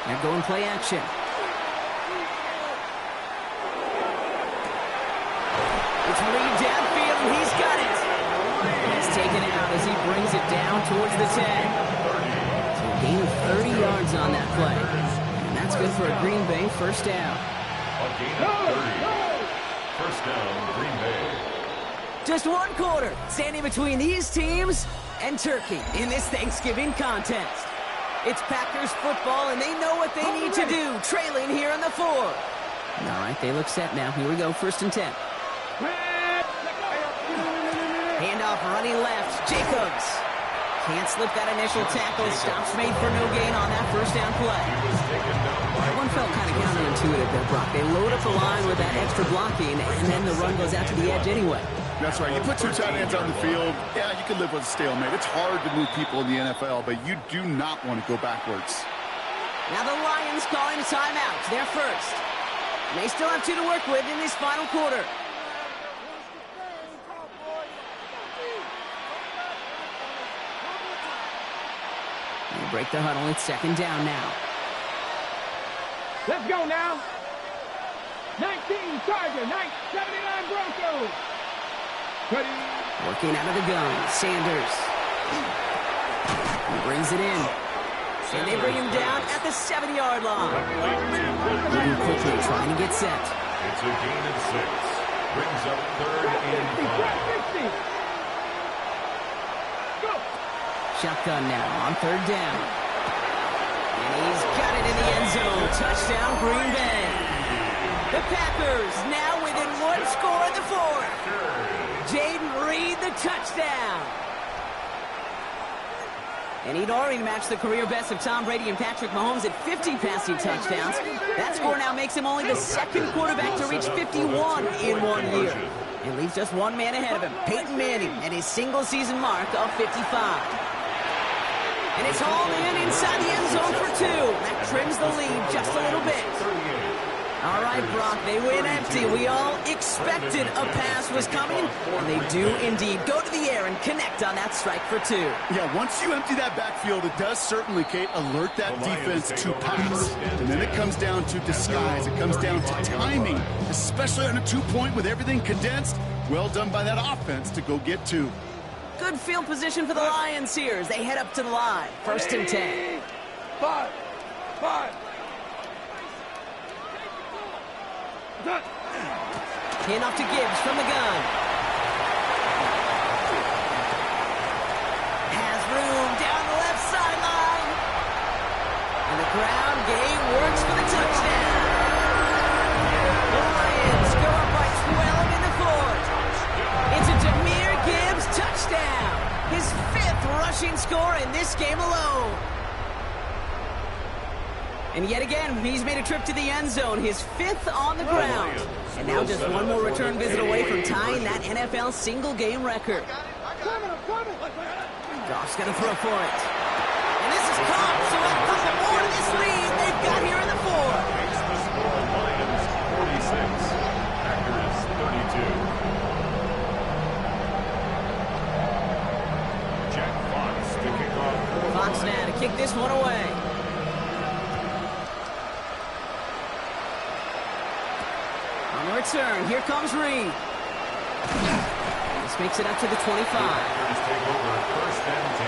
They're going play action. It's Reed downfield, and he's got it. He's taken out as he brings it down towards the 10. So a gain of 30 yards on that play. And that's good for a Green Bay first down. A gain of 30. First down, Green Bay. Just 1 quarter standing between these teams and Turkey in this Thanksgiving contest. It's Packers football, and they know what they need to do, trailing here in the 4. All right, they look set now. Here we go, 1st and 10. Handoff running left, Jacobs. Can't slip that initial tackle. Stops made for no gain on that first down play. That one felt kind of counterintuitive there, Brock. They load up the line with that extra blocking, and then the run goes out to the edge anyway. That's right. You put 2 tight ends on the field, yeah, you can live with a stalemate. It's hard to move people in the NFL, but you do not want to go backwards. Now the Lions calling a timeout. They're first. And they still have 2 to work with in this final quarter. They break the huddle. It's 2nd down now. Let's go now. 19 Charger, 79 Broncos. Working out of the gun, Sanders. He brings it in. And they bring him down at the 7-yard line. Moving quickly, trying to get set. It's a gain of 6. Brings up 3rd and 5. Shotgun now on 3rd down. And he's got it in the end zone. Touchdown, Green Bay. The Packers now within to score in the fourth. Jaden Reed, the touchdown. And he'd already matched the career best of Tom Brady and Patrick Mahomes at 50 passing touchdowns. That score now makes him only the second quarterback to reach 51 in 1 year. And leaves just one man ahead of him, Peyton Manning, at his single-season mark of 55. And it's hauled in inside the end zone for 2. That trims the lead just a little bit. All right, Brock, they win empty. We all expected a pass was coming, and they do indeed go to the air and connect on that strike for 2. Yeah, once you empty that backfield, it does certainly, Kate, alert that defense to pass. And then it comes down to disguise. It comes down to timing, especially on a 2-point with everything condensed. Well done by that offense to go get 2. Good field position for the Lions here as they head up to the line. 1st and 10. 5. Handoff to Gibbs from the gun. Has room down the left sideline. And the ground game works for the touchdown. The Lions go up by 12 in the fourth. It's a Jahmyr Gibbs touchdown. His 5th rushing score in this game alone. And yet again, he's made a trip to the end zone, his 5th on the ground. And now just one more return visit away from tying that NFL single-game record. Goff's going to throw for it. And this is caught, so a couple more to this lead they've got here in the fourth. Makes the score Lions 46, Packers 32. Jack Fox to kick off. Fox now to kick this one away. On the return, here comes Reed. This makes it up to the 25. Packers take over 1st and 10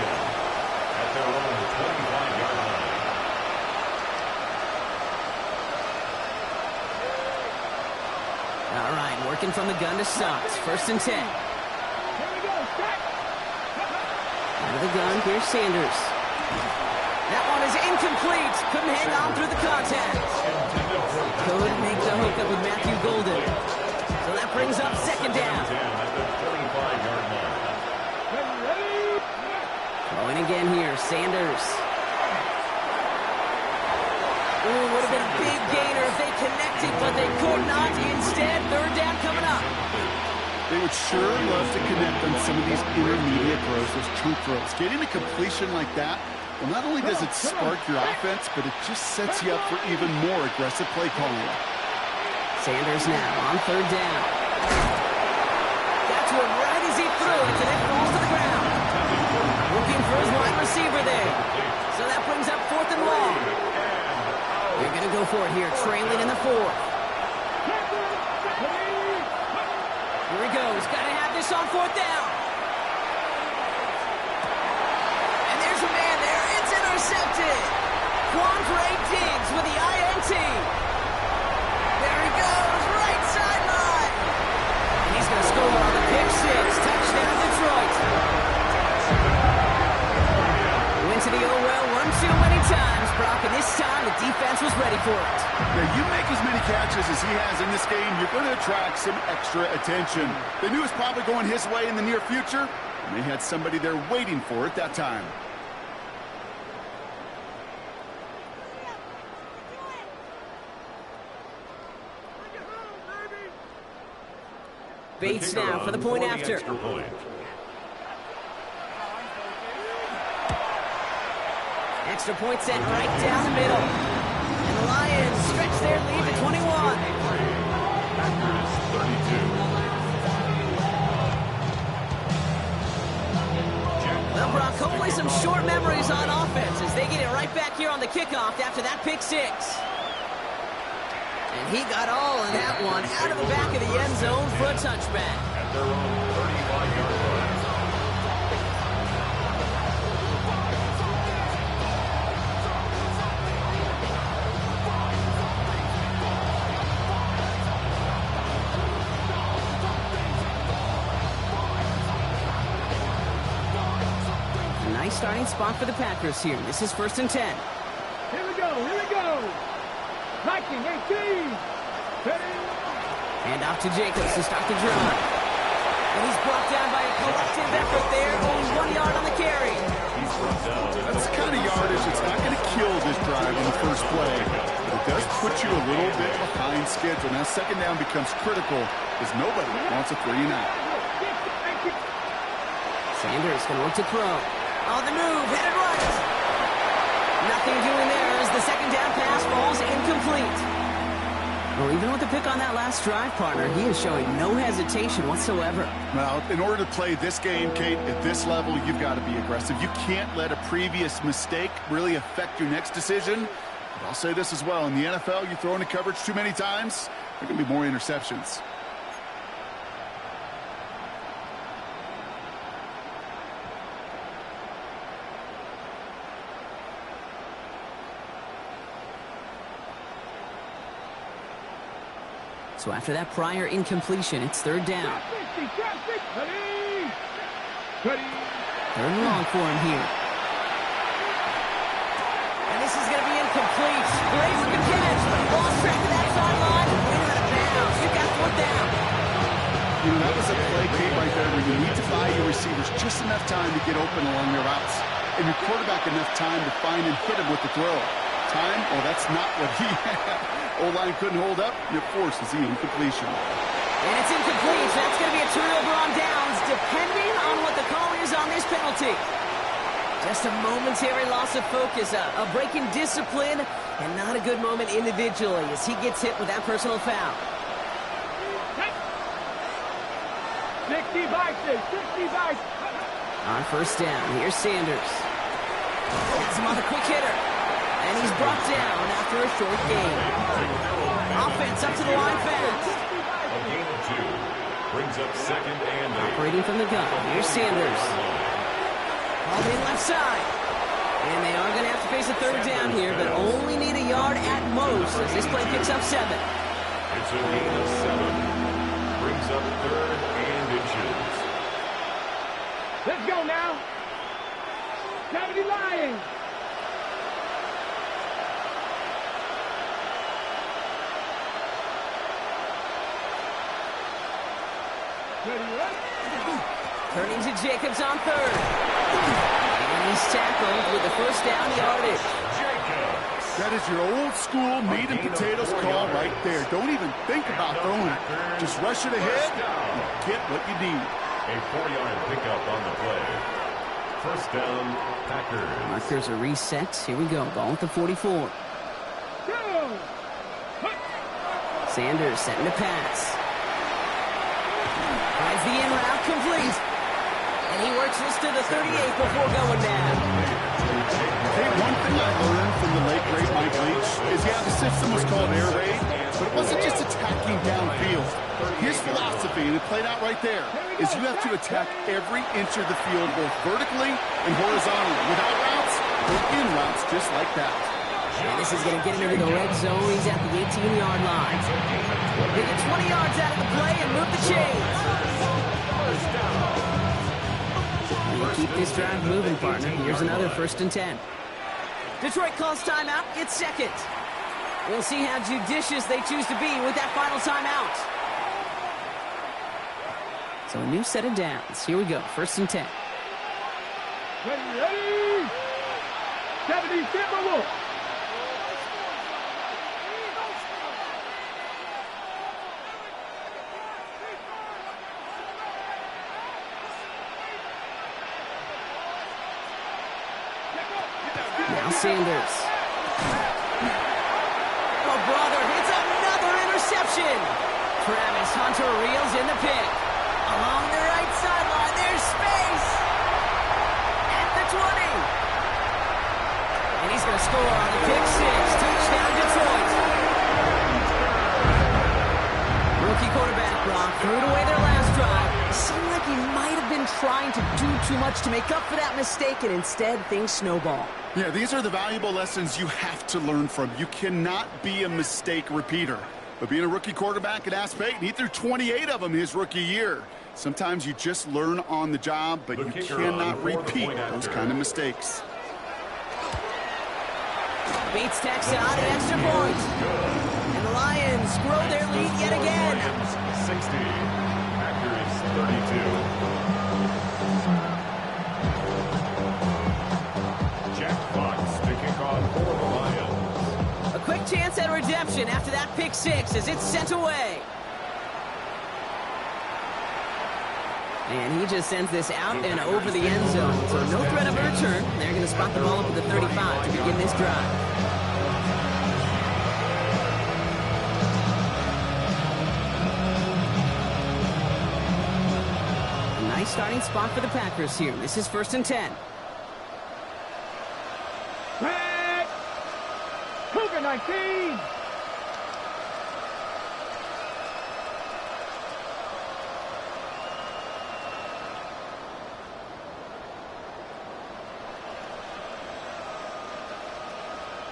at their own 25-yard line. All right, working from the gun to start. 1st and 10. Out of the gun, here's Sanders. That one is incomplete. Couldn't hang on through the contact. Couldn't make the hookup with Matthew Golden. So that brings up 2nd down. At the 35-yard line. Going again here, Sanders. Ooh, would have been a big gainer if they connected, but they could not. Instead, 3rd down coming up. They would sure love to connect on some of these intermediate throws, those chunk throws. Getting a completion like that, well, not only does it spark your offense, but it just sets you up for even more aggressive play calling. Sanders now on 3rd down. Got to him right as he threw it, and it falls to the ground. Looking for his wide receiver there. So that brings up 4th and long. They're going to go for it here, trailing in the 4th. Here he goes. Got to have this on 4th down. And there's a man there. It's intercepted. Quandre Diggs with the INT. There he goes. Right sideline. And he's going to score on the pick 6. Touchdown, Detroit. Went to the old well one too many times, Brock, and this time the defense was ready for it. Now, you make as many catches as he has in this game, you're going to attract some extra attention. They knew it was probably going his way in the near future, and they had somebody there waiting for it that time. Bates now for the point after. Extra point. Extra point set right down the middle. And the Lions stretch their lead to 21. Packers 32. Well, Brock, hopefully some short memories on offense as they get it right back here on the kickoff after that pick 6. And he got all of that one out of the back of the end zone for a touchback. At their own 35-yard line. Nice starting spot for the Packers here. This is 1st and 10. Here we go. Packing 18. Ready. And off to Jacobs to start the drive. And he's brought down by a collective effort there, only 1 yard on the carry. That's the kind of yardage that's not going to kill this drive in the first play. But it does put you a little bit behind schedule. Now second down becomes critical as nobody wants a 3 and out. Sanders going to look to throw. On the move, headed right. Nothing doing there as the second down pass falls incomplete. Well, even with the pick on that last drive, partner, he is showing no hesitation whatsoever. Well, in order to play this game, Kate, at this level, you've got to be aggressive. You can't let a previous mistake really affect your next decision. But I'll say this as well. In the NFL, you throw into coverage too many times, there can be more interceptions. So after that prior incompletion, it's third down. Third and long for him here. And this is going to be incomplete. Great looking catch. Lost track of that sideline. And out of bounds. You got fourth down. You know, that was a play, Kate, right there where you need to buy your receivers just enough time to get open along their routes. And your quarterback enough time to find and hit him with the throw. Time? Oh, that's not what he had. O-line couldn't hold up, and it forces the incompletion. And it's incomplete. That's going to be a turnover on downs, depending on what the call is on this penalty. Just a momentary loss of focus, a break in discipline, and not a good moment individually as he gets hit with that personal foul. 60 vices, 60 vices. On first down, here's Sanders. Has him on the quick hitter. And he's brought down after a short gain. Offense up to the line fast. A gain of 2. Brings up second and 8. Operating from the gun. Here's Sanders. Called in left side. And they are going to have to face a third down here, but only need a yard at most as this play picks up 7. It's a gain of 7. Brings up third and inches. Let's go now. 70 Lions. Turning to Jacobs on third. And he's tackled with the first down yardage. That is your old school meat and potatoes call right there. Don't even think about throwing it. Just rush it ahead and get what you need. A 4-yard pickup on the play. First down, Packers. Markers are reset. Here we go. Ball at the 44. Sanders setting to pass. Finds the in route complete. And he works this to the 38 before going down. Hey, one thing I learned from the late great Mike Leach is, yeah, the system was called air raid, but it wasn't just attacking downfield. His philosophy, and it played out right there, is you have to attack every inch of the field, both vertically and horizontally, without routes or in routes, just like that. And this is going to get him into the red zone. He's at the 18-yard line. They get 20 yards out of the play and move the chains. We'll keep this drive moving, partner. Here's another 1st and 10. Detroit calls timeout. It's second. We'll see how judicious they choose to be with that final timeout. So a new set of downs. Here we go. 1st and 10. Ready? 70 Timberwolves. Now Sanders. Oh, brother, it's another interception. Travis Hunter reels in the pick. Along the right sideline, there's space. At the 20. And he's going to score on the pick 6. Touchdown, Detroit. Rookie quarterback Brock threw it away their last drive. It seemed like he might have been trying to do too much to make up for that mistake, and instead things snowball. Yeah, these are the valuable lessons you have to learn from. You cannot be a mistake repeater. But being a rookie quarterback at Ass Payton, he threw 28 of them his rookie year. Sometimes you just learn on the job, but you cannot repeat those kind of mistakes. Beats Texas on an extra point. And the Lions grow their lead yet again. Lions 60, Packers 32. Jack Fox to kick off for the Lions. A quick chance at redemption after that pick six as it's sent away. And he just sends this out and over the end zone. So no threat of a return. They're going to spot the ball up at the 35 to begin this drive. A nice starting spot for the Packers here. This is 1st and 10. Back. Cougar 19.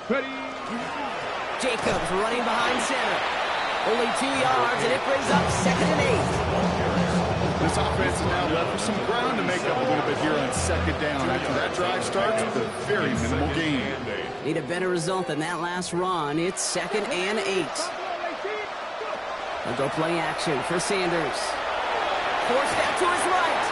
Ready. Jacobs running behind center. Only 2 yards, and it brings up 2nd and 8. This offense is now left with some ground to make up a little bit here on 2nd down after that drive starts with a very minimal gain. Need a better result than that last run. It's 2nd and 8. They'll go play action for Sanders. Forced out to his right.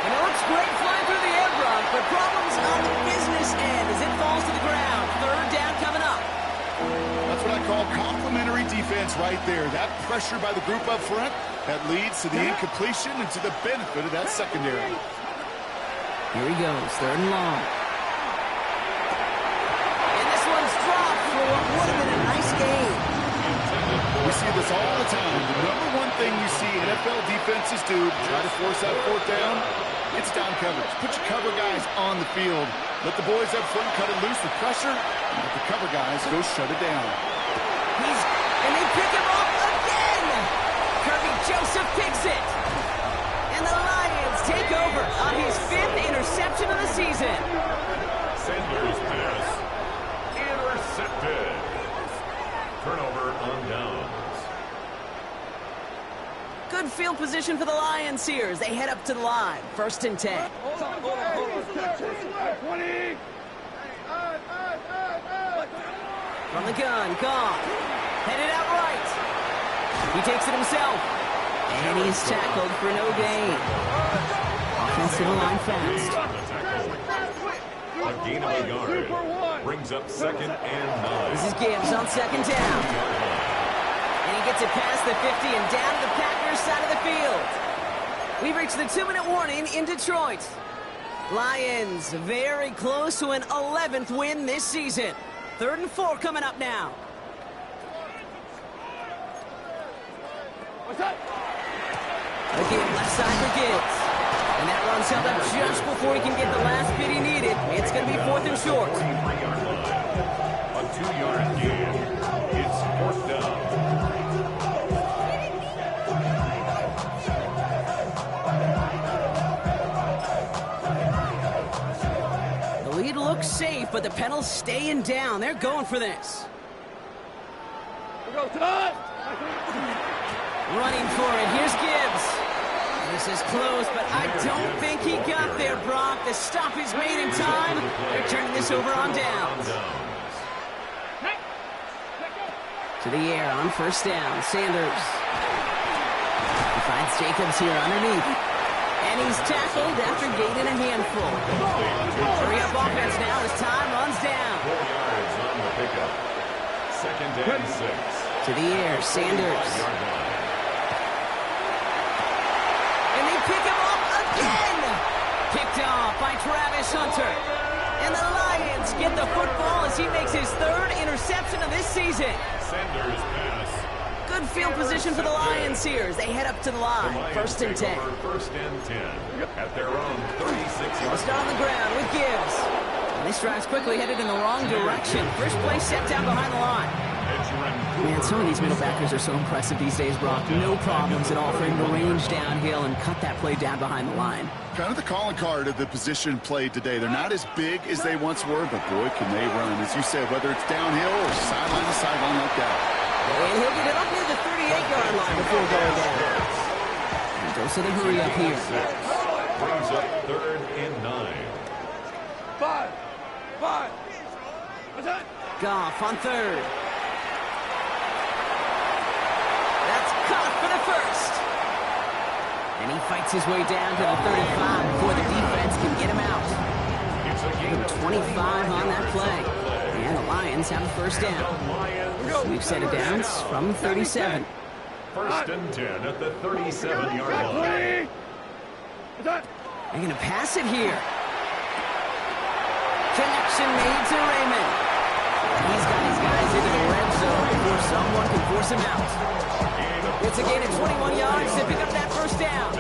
And it looks great flying through the air, Brock, but problems on the business end as it falls to the ground. 3rd down coming up. That's what I call complimentary defense right there. That pressure by the group up front, that leads to the incompletion and to the benefit of that secondary. Here he goes, 3rd and long. And this one's dropped for what would have been a nice game. We see this all the time. The number one thing you see NFL defenses do to try to force that 4th down, it's down coverage. Put your cover guys on the field. Let the boys up front cut it loose with pressure, and let the cover guys go shut it down. And they pick him off again! Kirby Joseph picks it! And the Lions take over on his 5th interception of the season. Sanders pass intercepted. Turnover on downs. Good field position for the Lions here as they head up to the line. 1st and 10. From the gun, Goff. Headed out right. He takes it himself. And he's tackled for no gain. Offensive line fast. A gain of a yard. Brings up 2nd and 9. This is Gibbs on 2nd down. And he gets it past the 50 and down to the Packers side of the field. We've reached the 2-minute warning in Detroit. Lions very close to an 11th win this season. 3rd and 4 coming up now. Again, left side for Gibbs. And that run's held up just before he can get the last bit he needed. It's going to be 4th and short. A 2-yard gain. It's 4th down. The lead looks safe, but the Penals staying down. They're going for this. Running for it. Here's Gibbs. This is close, but I don't think he got there, Brock. The stop is made in time. They're turning this over on downs. To the air on 1st down. Sanders. He finds Jacobs here underneath. And he's tackled after gaining a handful. Hurry up offense now as time runs down. 4 yards on the pickup. 2nd and 6. To the air, Sanders. And they pick him up again! Picked off by Travis Hunter. And the Lions get the football as he makes his 3rd interception of this season. Sanders pass. Good field position for the Lions here as they head up to the line. 1st and 10. 1st and 10 at their own 36-yard. Start on the ground with Gibbs. And this drive's quickly headed in the wrong direction. First play set down behind the line. Man, some of these middle backers are so impressive these days, Brock. No problems at all for him to range downhill and cut that play down behind the line. Kind of the calling card of the position played today. They're not as big as they once were, but boy, can they run. As you said, whether it's downhill or sideline to sideline like that. And he'll get it up near the 38-yard line before going down. And goes to the hurry up here. Brings up 3rd and 9. 5. Goff on 3rd. first. And he fights his way down to the 35 before the defense can get him out. It's a gain of 25 on that play. And the Lions have a first down. We've set it downs from 37. First and 10 at the 37-yard line. They're going to pass it here. Connection made to Raymond. He's got his guys into the red zone before someone can force him out. It's a gain of 21 yards to pick up that first down.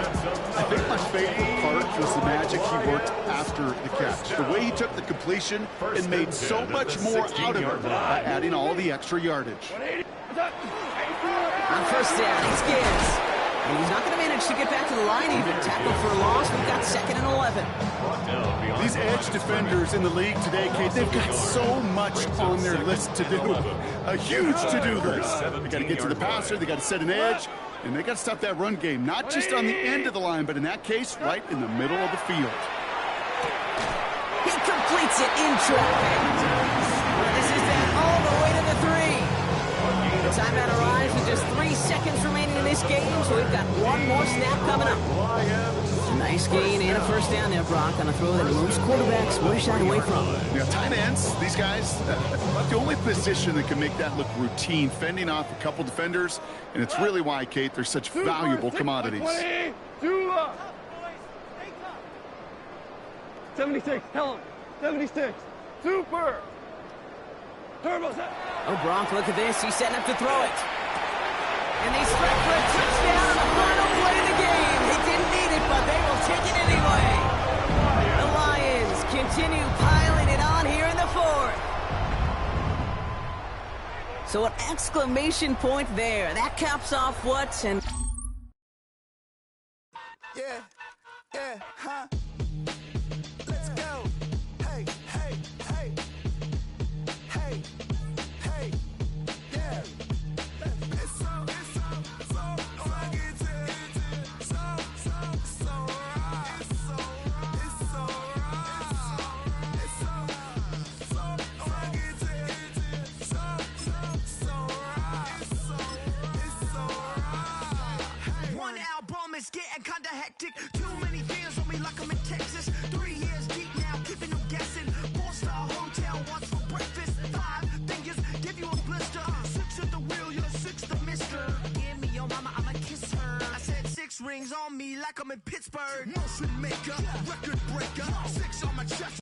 I think my favorite part was the magic he worked after the catch. The way he took the completion and made so much more out of it by adding all the extra yardage. On first down, it's Gibbs. And he's not going to manage to get back to the line even. Tackle for a loss. We've got 2nd and 11. These edge defenders in the league today, Kate, they've got so much on their list to do. A huge to-do list. They got to get to the passer, they got to set an edge, and they got to stop that run game. Not just on the end of the line, but in that case, right in the middle of the field. He completes it in traffic. This is that all the way to the 3. The timeout arrives with just 3 seconds remaining in this game, so we've got one more snap coming up. A nice gain and a first down there, Brock, on a throw that most quarterbacks were shy away from. Now, tight ends, these guys, the only position that can make that look routine, fending off a couple defenders, and it's really why, Kate, they're such valuable commodities. 76, tell him. 76. Super. Turbo set. Oh, Brock, look at this. He's setting up to throw it. And they strike for a touchdown on the final play of the game. They didn't need it, but they will take it anyway. The Lions continue piling it on here in the 4th. So an exclamation point there. That caps off what? And Yeah, huh? Let's go. Hey, hey, hey. Hey, hey, yeah. It's so fucking so right. It's so right. It's so fucking so right. One album is getting kinda hectic. Too many fans on me like I'm in Texas. 3 years deep now, keeping them guessing. 4-star hotel, what's for breakfast? 5 fingers, give you a blister. 6 at the wheel, you're 6 the mister. Give me your mama, I'ma kiss her. I said 6 rings on me like I'm in Pittsburgh. Motion maker, record breaker. 6 on my chest,